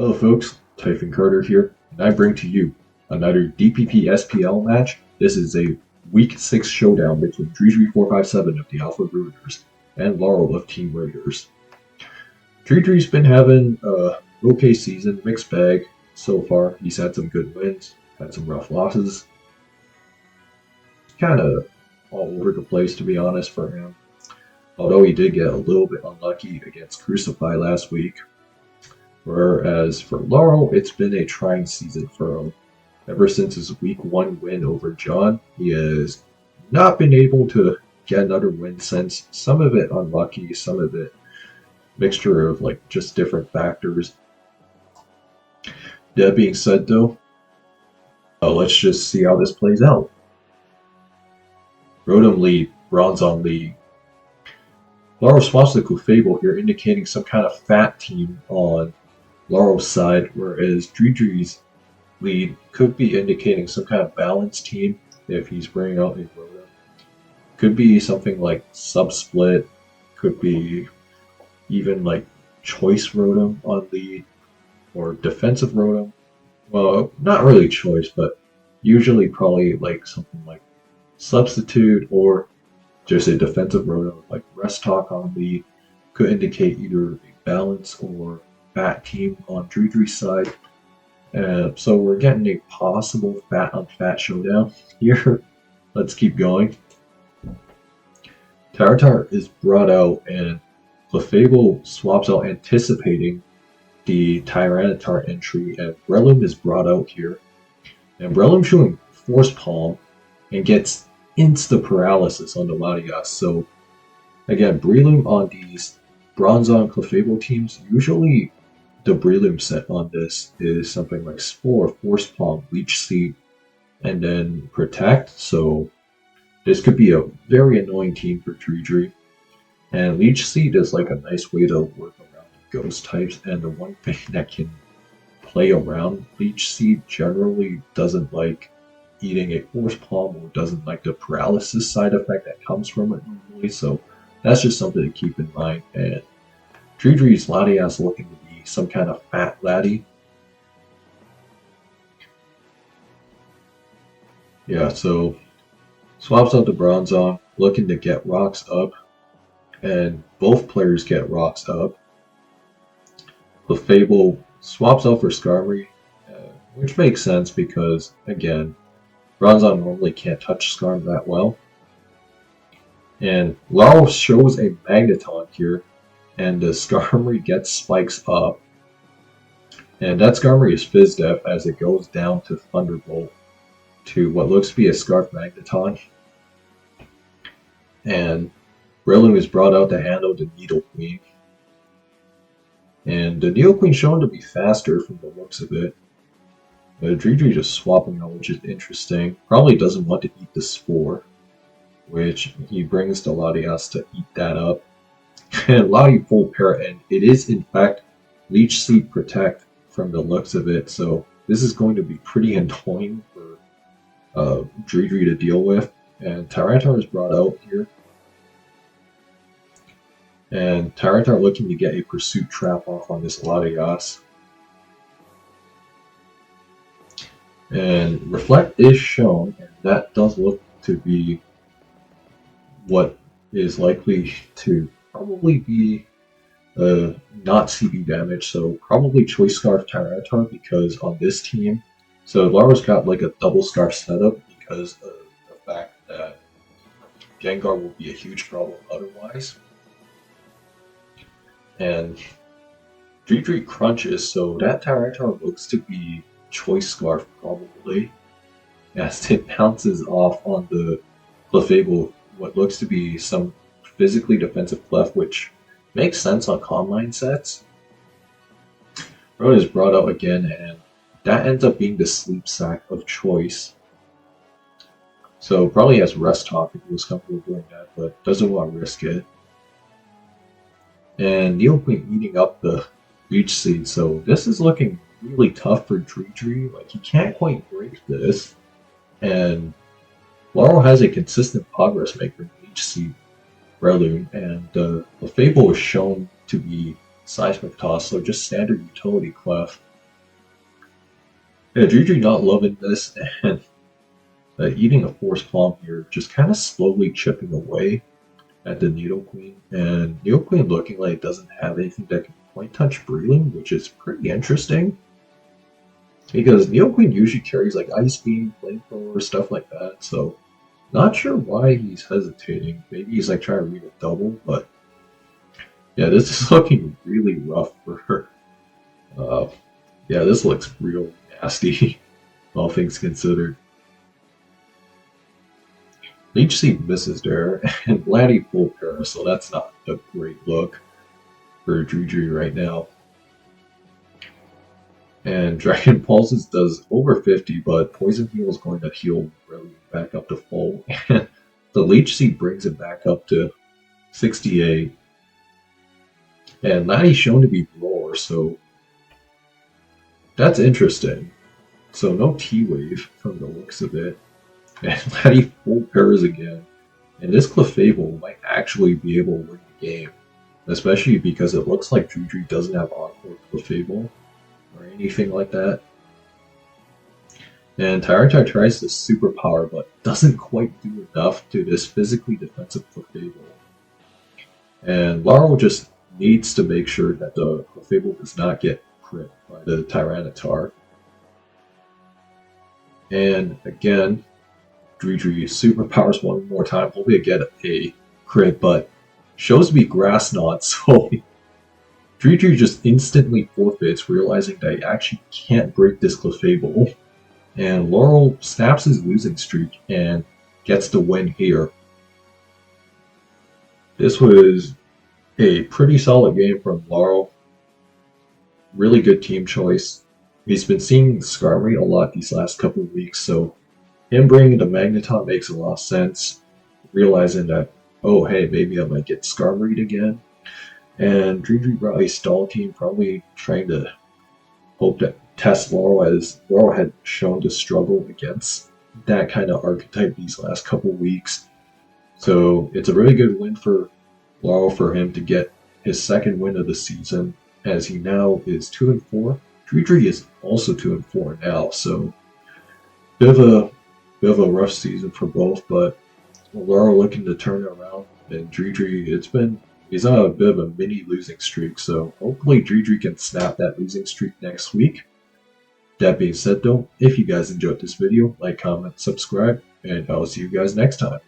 Hello folks, Typhon Carter here, and I bring to you another DPP SPL match. This is a Week 6 showdown between Dridri457 of the Alpha Ruiners and Laurel of Team Raiders. Dridri's been having a okay season, mixed bag so far. He's had some good wins, had some rough losses. Kind of all over the place, to be honest, for him. Although he did get a little bit unlucky against Crucify last week. Whereas for Laurel, it's been a trying season for him. Ever since his Week 1 win over John, he has not been able to get another win since. Some of it unlucky, some of it mixture of like just different factors. That being said though, let's just see how this plays out. Rotom lead, Bronze on lead. Laurel swaps the Clefable here, indicating some kind of fat team on Laurel's side, whereas Dridri's lead could be indicating some kind of balanced team if he's bringing out a Rotom. Could be something like Sub-Split, could be even like Choice Rotom on lead, or Defensive Rotom. Well, not really Choice, but usually probably like something like Substitute or just a Defensive Rotom like Rest Talk on lead. Could indicate either a balance or fat team on Dridri's side. So we're getting a possible fat on fat showdown here. Let's keep going. Taratar is brought out and Clefable swaps out, anticipating the Tyranitar entry, and Breloom is brought out here. And Breloom showing Force Palm and gets insta paralysis on the Latias. So again, Breloom on these Bronzong Clefable teams, usually the Breloom set on this is something like Spore, Force Palm, Leech Seed, and then Protect. So this could be a very annoying team for Dridri. And Leech Seed is like a nice way to work around ghost types, and the one thing that can play around Leech Seed generally doesn't like eating a Force Palm, or doesn't like the paralysis side effect that comes from it normally. So that's just something to keep in mind. And Dridri's Latias looking to be some kind of fat laddie. Yeah, so swaps out the Bronzong, looking to get rocks up, and both players get rocks up. Clefable swaps out for Skarmory, which makes sense because, again, Bronzong normally can't touch Skarm that well. And Laurel shows a Magneton here, and the Skarmory gets spikes up. And that Skarmory is Fizz Def as it goes down to Thunderbolt to what looks to be a Scarf Magneton. And Breloom is brought out to handle the Needle Queen. And the Needle Queen shown to be faster from the looks of it. Dridri just swapping out, which is interesting. Probably doesn't want to eat the Spore, which he brings the Latias to eat that up. And Lati full pair, and it is in fact Leech Seed Protect from the looks of it. So this is going to be pretty annoying for Dridri to deal with. And Tyranitar is brought out here. And Tyranitar looking to get a Pursuit Trap off on this Latias. And Reflect is shown, and that does look to be what is likely to probably be not CB damage, so probably Choice Scarf Tyranitar, because on this team, so Laura's got like a double Scarf setup because of the fact that Gengar will be a huge problem otherwise. And Dridri crunches, so that Tyranitar looks to be Choice Scarf probably, as it bounces off on the Clefable, what looks to be some physically defensive Clef, which makes sense on Conline sets. Rotom is brought out again, and that ends up being the Sleep Sack of choice. So probably has Rest Talk if he was comfortable doing that, but doesn't want to risk it. And Needle Queen eating up the Leech Seed, so this is looking really tough for Dridri. Like, he can't quite break this, and Laurel has a consistent progress maker in Leech Seed Breloom, and the Fable is shown to be Seismic Toss, so just standard utility Clef. Yeah, Dridri not loving this and eating a force palm here, just kind of slowly chipping away at the Needle Queen. And Needle Queen looking like it doesn't have anything that can point touch Breland, which is pretty interesting. Because Needle Queen usually carries like Ice Beam, Flamethrower, stuff like that, so not sure why he's hesitating. Maybe he's like trying to read a double, but yeah, this is looking really rough for her. Uh, yeah, this looks real nasty, all things considered. Leech Seed misses there, and Blatty full pair, so that's not a great look for Dridri right now. And Dragon Pulses does over 50, but Poison Heal is going to heal really back up to full. And the Leech Seed brings it back up to 68. And Laddie's shown to be Roar, so that's interesting. So no T-Wave from the looks of it. And Laddie full pairs again. And this Clefable might actually be able to win the game. Especially because it looks like Dridri doesn't have Encore Clefable or anything like that. And Tyranitar tries to superpower, but doesn't quite do enough to this physically defensive Clefable. And Laurel just needs to make sure that the Clefable does not get crit by the Tyranitar. And again, Dridri superpowers one more time, hoping to get a crit, but shows to be Grass Knot, so Dridri just instantly forfeits, realizing that he actually can't break this Clefable. And Laurel snaps his losing streak and gets the win here. This was a pretty solid game from Laurel. Really good team choice. He's been seeing Skarmory a lot these last couple of weeks, so him bringing the Magneton makes a lot of sense. Realizing that, oh hey, maybe I might get Skarmory again. And Dridri brought a stall team, probably trying to hope to test Laurel, as Laurel had shown to struggle against that kind of archetype these last couple weeks. So it's a really good win for Laurel for him to get his second win of the season, as he now is 2-4. Dridri is also 2-4 now, so bit of a rough season for both, but Laurel looking to turn it around, and Dridri, he's on a bit of a mini losing streak, so hopefully Dridri can snap that losing streak next week. That being said though, if you guys enjoyed this video, like, comment, subscribe, and I'll see you guys next time.